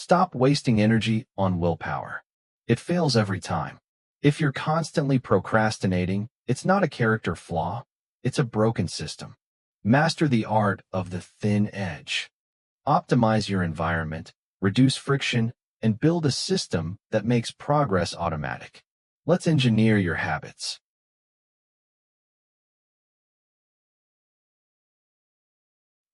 Stop wasting energy on willpower. It fails every time. If you're constantly procrastinating, it's not a character flaw, it's a broken system. Master the art of the thin edge. Optimize your environment, reduce friction, and build a system that makes progress automatic. Let's engineer your habits.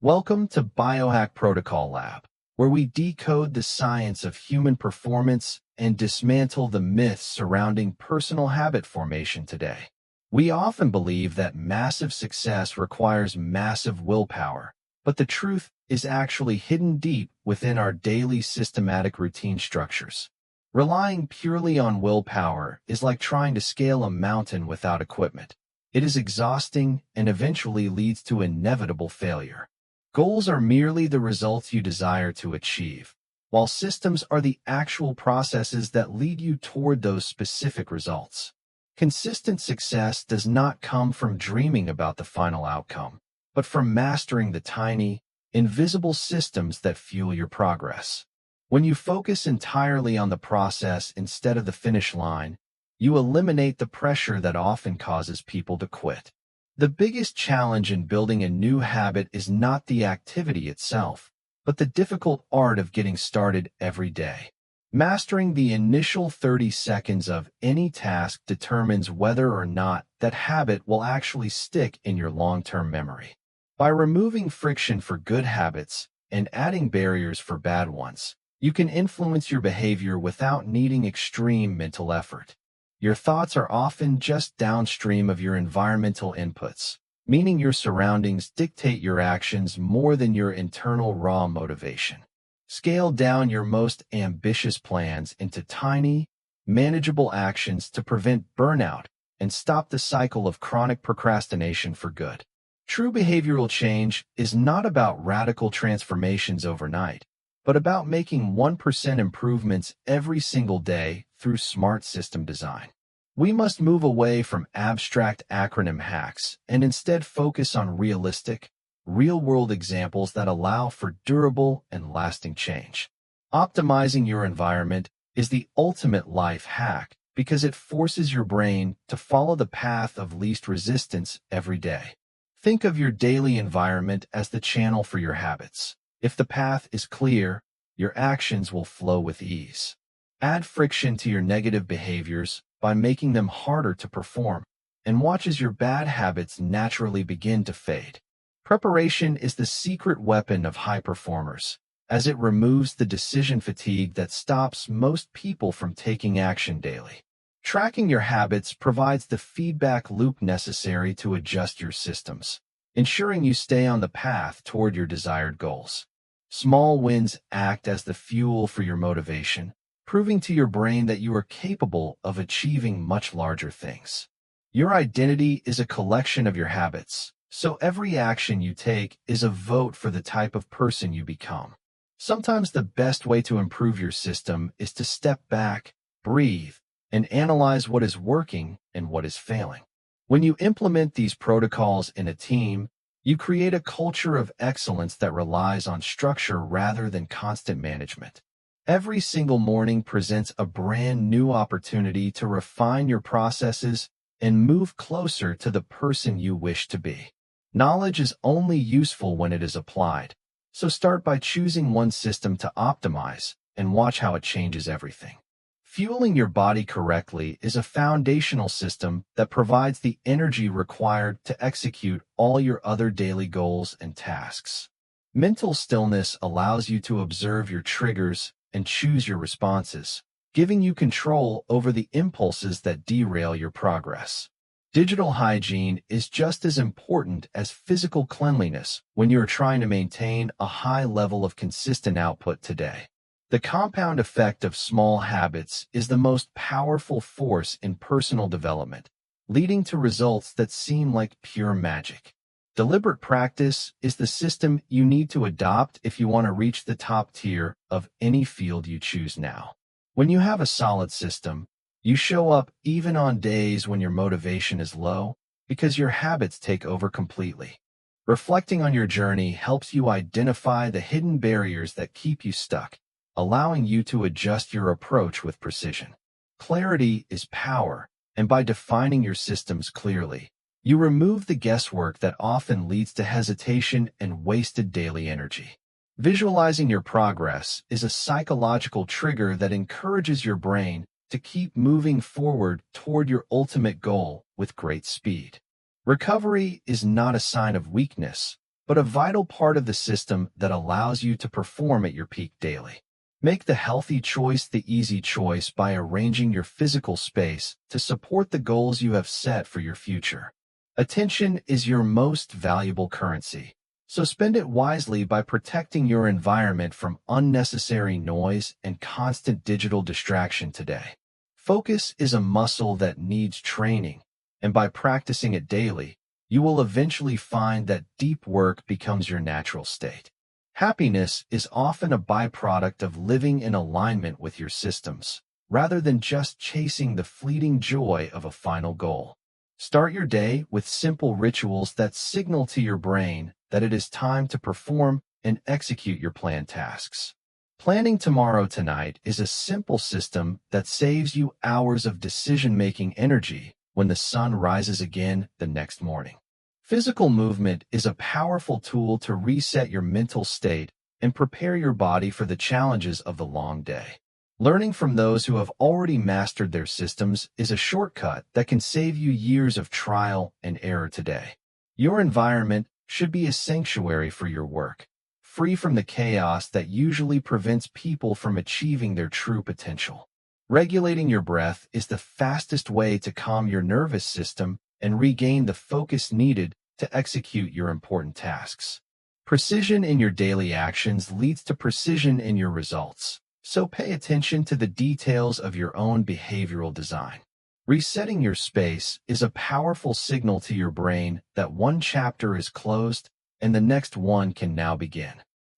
Welcome to Biohack Protocol Lab, where we decode the science of human performance and dismantle the myths surrounding personal habit formation today. We often believe that massive success requires massive willpower, but the truth is actually hidden deep within our daily systematic routine structures. Relying purely on willpower is like trying to scale a mountain without equipment. It is exhausting and eventually leads to inevitable failure. Goals are merely the results you desire to achieve, while systems are the actual processes that lead you toward those specific results. Consistent success does not come from dreaming about the final outcome, but from mastering the tiny, invisible systems that fuel your progress. When you focus entirely on the process instead of the finish line, you eliminate the pressure that often causes people to quit. The biggest challenge in building a new habit is not the activity itself, but the difficult art of getting started every day. Mastering the initial 30 seconds of any task determines whether or not that habit will actually stick in your long-term memory. By removing friction for good habits and adding barriers for bad ones, you can influence your behavior without needing extreme mental effort. Your thoughts are often just downstream of your environmental inputs, meaning your surroundings dictate your actions more than your internal raw motivation. Scale down your most ambitious plans into tiny, manageable actions to prevent burnout and stop the cycle of chronic procrastination for good. True behavioral change is not about radical transformations overnight, but about making 1% improvements every single day through smart system design. We must move away from abstract acronym hacks and instead focus on realistic, real-world examples that allow for durable and lasting change. Optimizing your environment is the ultimate life hack because it forces your brain to follow the path of least resistance every day. Think of your daily environment as the channel for your habits. If the path is clear, your actions will flow with ease. Add friction to your negative behaviors by making them harder to perform, and watch as your bad habits naturally begin to fade. Preparation is the secret weapon of high performers, as it removes the decision fatigue that stops most people from taking action daily. Tracking your habits provides the feedback loop necessary to adjust your systems, ensuring you stay on the path toward your desired goals. Small wins act as the fuel for your motivation, proving to your brain that you are capable of achieving much larger things. Your identity is a collection of your habits, so every action you take is a vote for the type of person you become. Sometimes the best way to improve your system is to step back, breathe, and analyze what is working and what is failing. When you implement these protocols in a team, you create a culture of excellence that relies on structure rather than constant management. Every single morning presents a brand new opportunity to refine your processes and move closer to the person you wish to be. Knowledge is only useful when it is applied, so start by choosing one system to optimize and watch how it changes everything. Fueling your body correctly is a foundational system that provides the energy required to execute all your other daily goals and tasks. Mental stillness allows you to observe your triggers and choose your responses, giving you control over the impulses that derail your progress. Digital hygiene is just as important as physical cleanliness when you are trying to maintain a high level of consistent output today. The compound effect of small habits is the most powerful force in personal development, leading to results that seem like pure magic. Deliberate practice is the system you need to adopt if you want to reach the top tier of any field you choose now. When you have a solid system, you show up even on days when your motivation is low because your habits take over completely. Reflecting on your journey helps you identify the hidden barriers that keep you stuck, allowing you to adjust your approach with precision. Clarity is power, and by defining your systems clearly, you remove the guesswork that often leads to hesitation and wasted daily energy. Visualizing your progress is a psychological trigger that encourages your brain to keep moving forward toward your ultimate goal with great speed. Recovery is not a sign of weakness, but a vital part of the system that allows you to perform at your peak daily. Make the healthy choice the easy choice by arranging your physical space to support the goals you have set for your future. Attention is your most valuable currency, so spend it wisely by protecting your environment from unnecessary noise and constant digital distraction today. Focus is a muscle that needs training, and by practicing it daily, you will eventually find that deep work becomes your natural state. Happiness is often a byproduct of living in alignment with your systems, rather than just chasing the fleeting joy of a final goal. Start your day with simple rituals that signal to your brain that it is time to perform and execute your planned tasks. Planning tomorrow tonight is a simple system that saves you hours of decision-making energy when the sun rises again the next morning. Physical movement is a powerful tool to reset your mental state and prepare your body for the challenges of the long day. Learning from those who have already mastered their systems is a shortcut that can save you years of trial and error today. Your environment should be a sanctuary for your work, free from the chaos that usually prevents people from achieving their true potential. Regulating your breath is the fastest way to calm your nervous system and regain the focus needed to execute your important tasks. Precision in your daily actions leads to precision in your results, so pay attention to the details of your own behavioral design. Resetting your space is a powerful signal to your brain that one chapter is closed and the next one can now begin.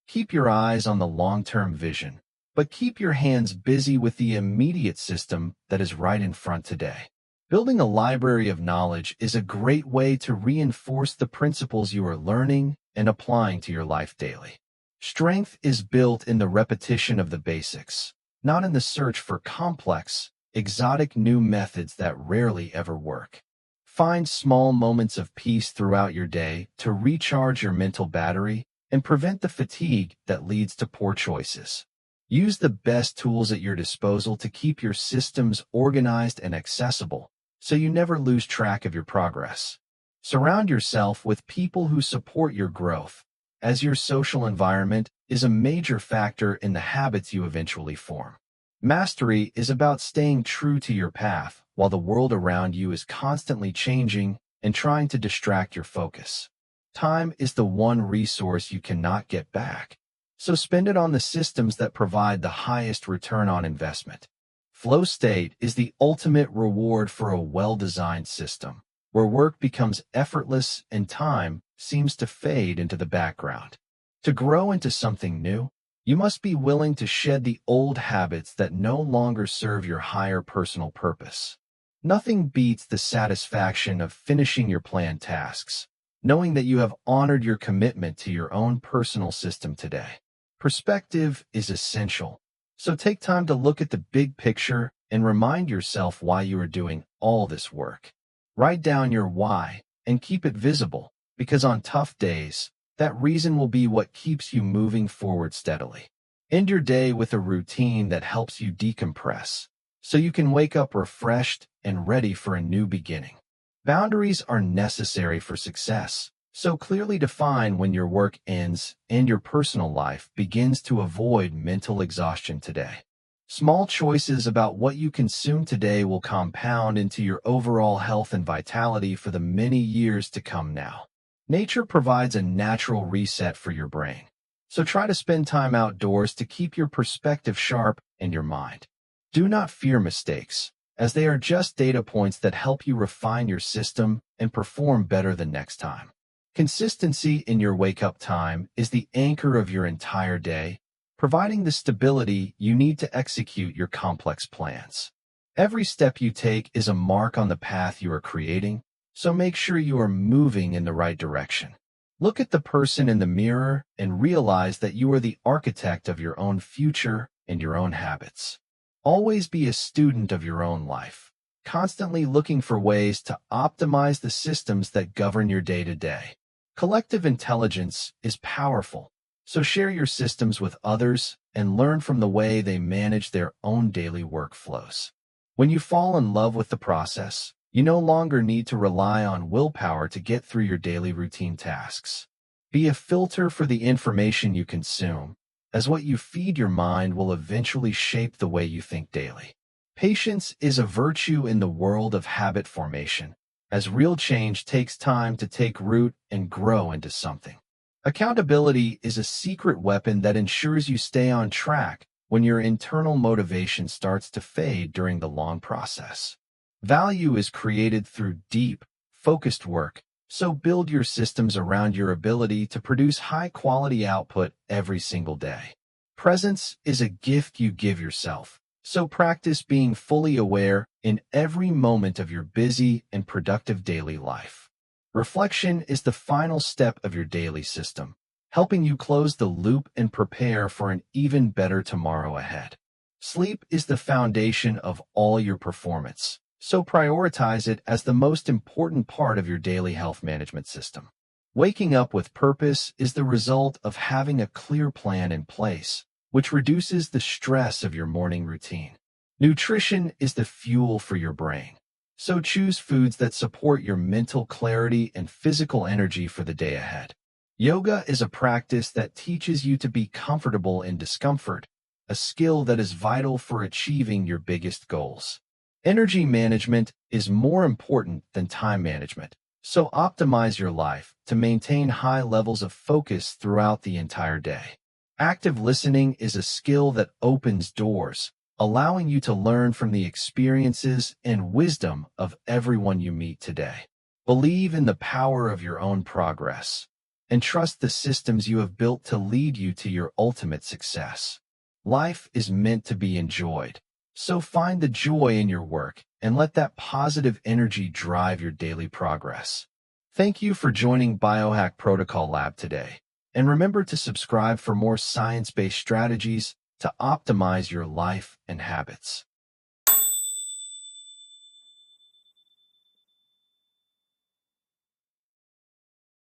Keep your eyes on the long-term vision, but keep your hands busy with the immediate system that is right in front today. Building a library of knowledge is a great way to reinforce the principles you are learning and applying to your life daily. Strength is built in the repetition of the basics, not in the search for complex, exotic new methods that rarely ever work. Find small moments of peace throughout your day to recharge your mental battery and prevent the fatigue that leads to poor choices. Use the best tools at your disposal to keep your systems organized and accessible, so you never lose track of your progress. Surround yourself with people who support your growth, as your social environment is a major factor in the habits you eventually form. Mastery is about staying true to your path while the world around you is constantly changing and trying to distract your focus. Time is the one resource you cannot get back, so spend it on the systems that provide the highest return on investment. Flow state is the ultimate reward for a well-designed system, where work becomes effortless and time seems to fade into the background. To grow into something new, you must be willing to shed the old habits that no longer serve your higher personal purpose. Nothing beats the satisfaction of finishing your planned tasks, knowing that you have honored your commitment to your own personal system today. Perspective is essential, so take time to look at the big picture and remind yourself why you are doing all this work. Write down your why and keep it visible, because on tough days, that reason will be what keeps you moving forward steadily. End your day with a routine that helps you decompress, so you can wake up refreshed and ready for a new beginning. Boundaries are necessary for success, so clearly define when your work ends and your personal life begins to avoid mental exhaustion today. Small choices about what you consume today will compound into your overall health and vitality for the many years to come now. Nature provides a natural reset for your brain, so try to spend time outdoors to keep your perspective sharp and your mind. Do not fear mistakes, as they are just data points that help you refine your system and perform better the next time. Consistency in your wake-up time is the anchor of your entire day, providing the stability you need to execute your complex plans. Every step you take is a mark on the path you are creating, so make sure you are moving in the right direction. Look at the person in the mirror and realize that you are the architect of your own future and your own habits. Always be a student of your own life, constantly looking for ways to optimize the systems that govern your day-to-day. Collective intelligence is powerful, so share your systems with others and learn from the way they manage their own daily workflows. When you fall in love with the process, you no longer need to rely on willpower to get through your daily routine tasks. Be a filter for the information you consume, as what you feed your mind will eventually shape the way you think daily. Patience is a virtue in the world of habit formation, as real change takes time to take root and grow into something. Accountability is a secret weapon that ensures you stay on track when your internal motivation starts to fade during the long process. Value is created through deep, focused work, so build your systems around your ability to produce high-quality output every single day. Presence is a gift you give yourself, so practice being fully aware in every moment of your busy and productive daily life. Reflection is the final step of your daily system, helping you close the loop and prepare for an even better tomorrow ahead. Sleep is the foundation of all your performance, so prioritize it as the most important part of your daily health management system. Waking up with purpose is the result of having a clear plan in place, which reduces the stress of your morning routine. Nutrition is the fuel for your brain, so choose foods that support your mental clarity and physical energy for the day ahead. Yoga is a practice that teaches you to be comfortable in discomfort, a skill that is vital for achieving your biggest goals. Energy management is more important than time management, so optimize your life to maintain high levels of focus throughout the entire day. Active listening is a skill that opens doors, allowing you to learn from the experiences and wisdom of everyone you meet today. Believe in the power of your own progress, and trust the systems you have built to lead you to your ultimate success. Life is meant to be enjoyed, so find the joy in your work and let that positive energy drive your daily progress. Thank you for joining Biohack Protocol Lab today, and remember to subscribe for more science-based strategies to optimize your life and habits.